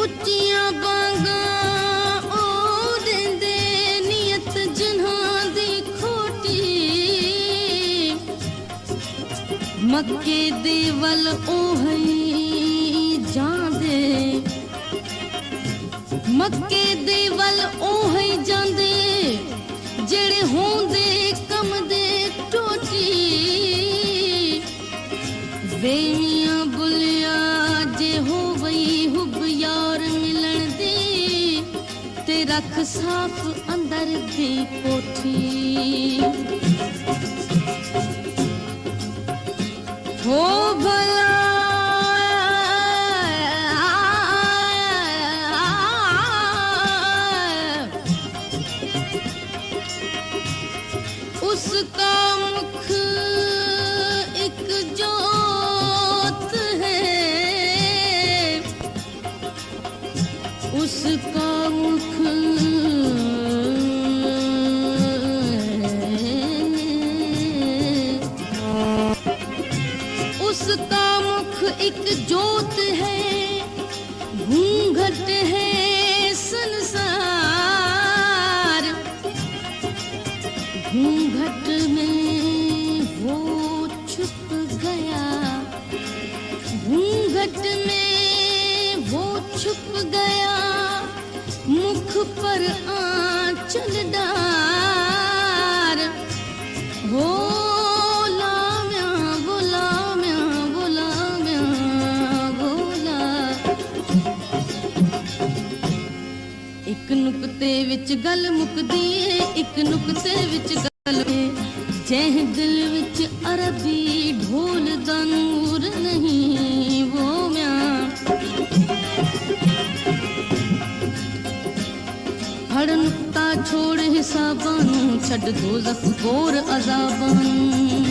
ਉੱਚੀਆਂ ਬਾਂਗਾਂ ਉਹ ਦਿੰਦੇ ਨੀਅਤ ਜਿਨ੍ਹਾਂ ਦੀ ਖੋਟੀ ਮੱਕੇ ਦੇ ਵੱਲ ਉਹ ਹੀ ਜਾਂਦੇ मक्के दे वल ओही जांदे जेड़े होंदे कम दे टोटी वेमियां बुलिया जे हो वई हुब यार मिलन दी ते रख साफ अंदर दी कोठी हो भला उसका मुख एक जोत है उसका मुख उसका मुख एक जोत है घूंघट है संसार घूंघट में वो छुप गया घूंघट में वो छुप गया मुख पर आंचल डार हो लाम्या बोला म्या बोला म्या बोला एक नुक्ते विच गल मुकदी है एक नुक्ते विच जह दिल विच अरबी ढोल दा नूर नहीं वो म्या हड़ नुक्ता छोड़ हिसाबां नूं छड्ड दोज़ख गोर अज़ाबां नूं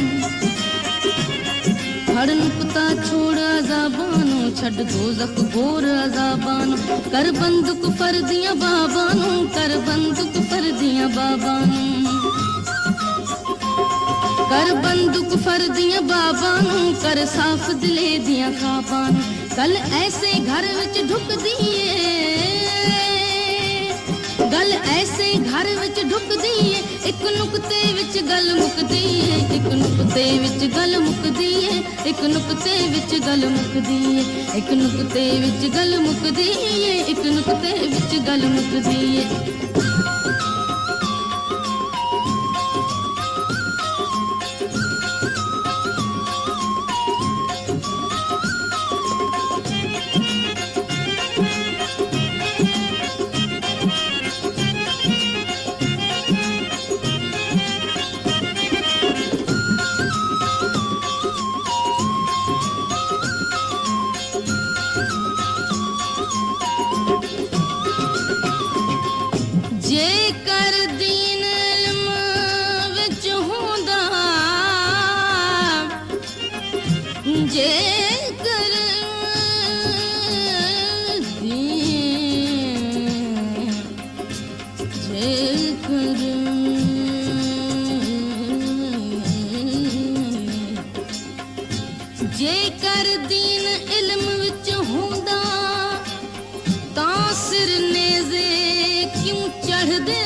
हड़ नुक्ता छोड़ अज़ाबां नूं छड्ड दोज़ख गोर अज़ाबां नूं कर बंदूक फरदियां बाबां नूं कर बंदूक फरदियां बाबां नूं कर बंदूक फरदियां बाबां नूं कर साफ दिले दियां खाबां नूं गल ऐसे घर विच ढुकदी गल ऐसे घर विच ढुकदी एक नुक्ते विच गल मुकदी एक नुक्ते विच गल मुकदी एक नुक्ते विच गल मुकदी एक नुक्ते विच गल मुकदी एक नुक्ते विच गल मुकदी जेकर दीन इल्म विच होंदा जेकर जेकर दीन इल्म विच होंदा तां सिर नेज़े क्यों चढ़ दे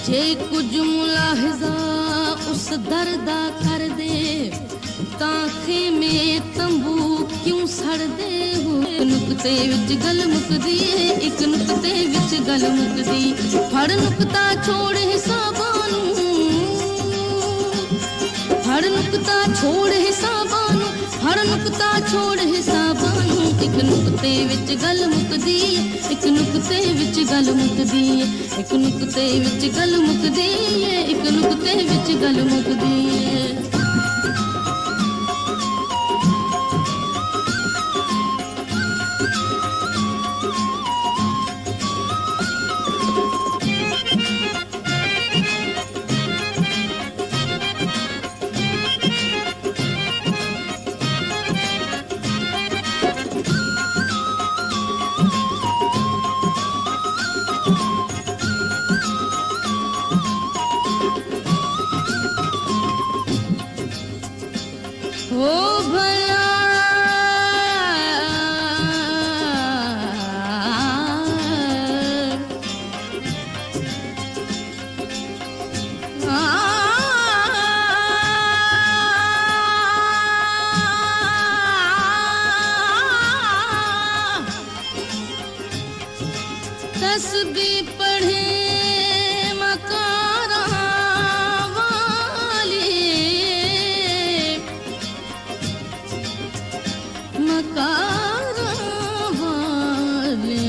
जे कुछ मुलाहिजा उस दर्दा कर दे ताखे में तंबू क्यों सड़ दे एक नुक्ते विच गल मुकदी एक नुक्ते विच गल मुकदी फड़ नुक्ता छोड़ हिसाबां नूं फड़ नुक्ता छोड़ हिसाबां नूं फड़ नुक्ता छोड़ हिसाबां नूं एक नुक्ते विच गल मुकदी एक नुक्ते विच गल मुकदी एक नुक्ते विच गल मुकदी एक नुक्ते विच गल मुकदी तस्बीह पढ़े मकारा वाली, मकारा वाले।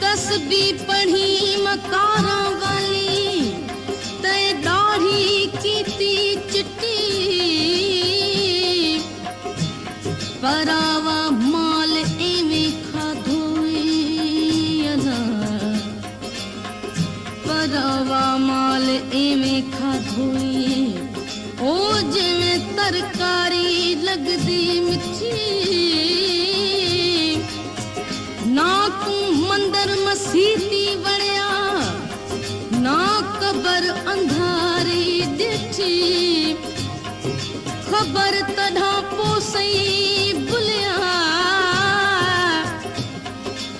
तस्बीह पढ़ी मकारा वाली, ते दाढ़ी कीती चिट्टी, परावा माल एवें खाधोए अला, परावा माल एवें खाधोए, ओ जिवें तरकारी लगदी मिठी। ना तू मंदर मसीती वड़िया, ना कबर अंधारी डिठी, खबर तढ़ा पोसई बुलिया,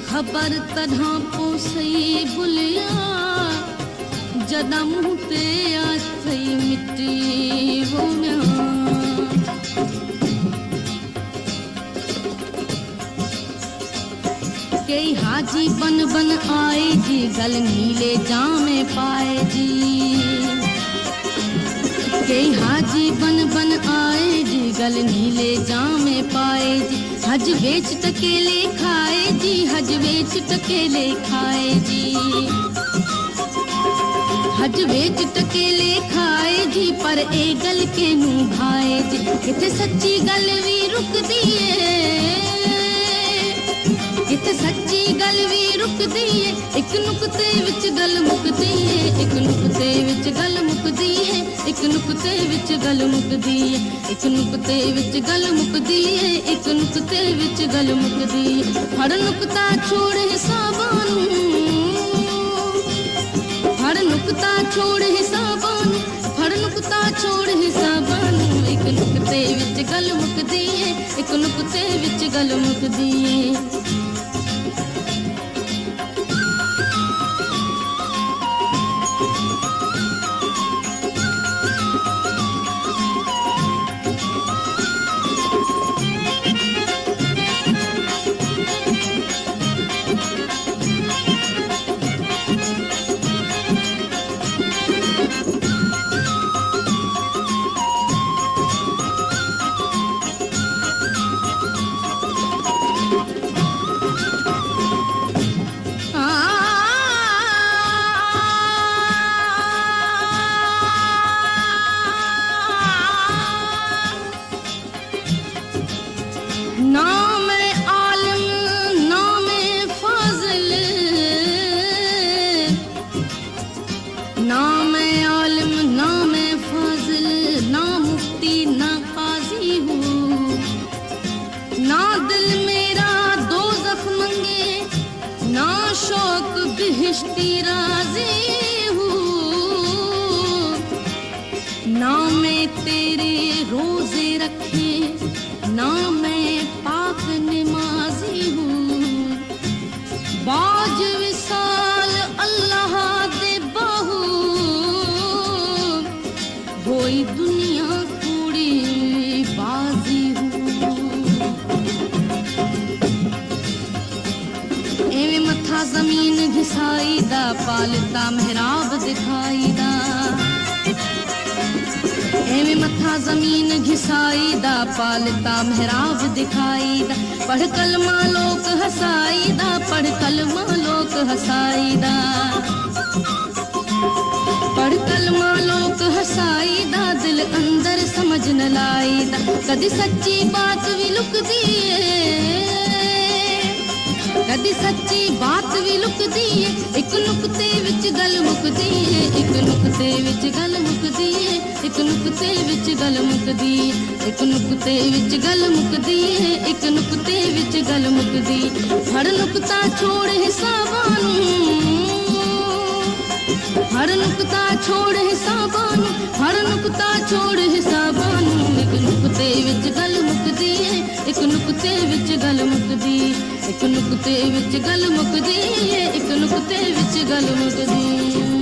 खबर तढ़ा पोसई बुलिया, जदा मुँह ते आथई मिट्टी वो म्या। कई हाजी बन बन आए जी, गल नीले जामे पाए जी। कई हाजी बन बन आए जी, गल नीले जामे पाए जी। हज बेच टकेले खाए जी, हज बेच टकेले खाए जी, हज बेच टकेले खाए जी, पर ए गल के नू भाए जी। किथे सच्ची गल भी रुकदी है, किथे सच्ची गल भी रुकदी है, एक नुक्ते विच गल मुकदी है, एक नुक्ते विच गल मुकदी है, एक नुक्ते विच गल मुकदी है, एक नुक्ते विच गल मुकदी है, एक नुक्ते विच गल मुकदी है। हर नुक्ता छोड़ हिसाबानू, हर नुक्ता छोड़ हिसाबानू, हर नुक्ता छोड़ हिसाबानू, एक नुक्ते विच गल मुकदी है, एक नुक्ते विच गल मुकदी है। बिहिश्ती राज़ी हूँ, ना मैं तेरे रोजे रखे, ना मैं पाक नमाजी हूँ। बाज विसाल अल्लाह दे बाहू, होई दुनिया कूड़ी बाजी हूँ। एवें मथा जमीन घिसाई दा, पालता मेहराब दिखाई दा। एवें मथा जमीन घिसाई दा, पालता मेहराब दिखाई दा। पढ़ कलमा लोक हसाई दा, पढ़ कलमा लोक हसाई दा, पढ़ कलमा लोक हसाई दा। दिल अंदर समझ न लाई दा, कदी सच्ची बात भी लुकदी है, कदी सच्ची बात भी लुकदी है। एक नुक्ते विच गल मुकदी है, एक नुक्ते विच गल मुकदी है, एक नुक्ते विच गल मुकदी है, एक नुक्ते विच गल मुकदी है, एक नुक्ते विच गल मुकदी। हर नुक्ता छोड़ हिसाबानू, हर नुक्ता छोड़ हिसाबानू, हर नुक्ता छोड़ हिसाबानू। एक नुक्ते विच गल मुकदी है, एक नुक्ते विच गल मुकदी, एक नुक्ते विच गल मुकदी है, एक नुक्ते विच गल मुकदी।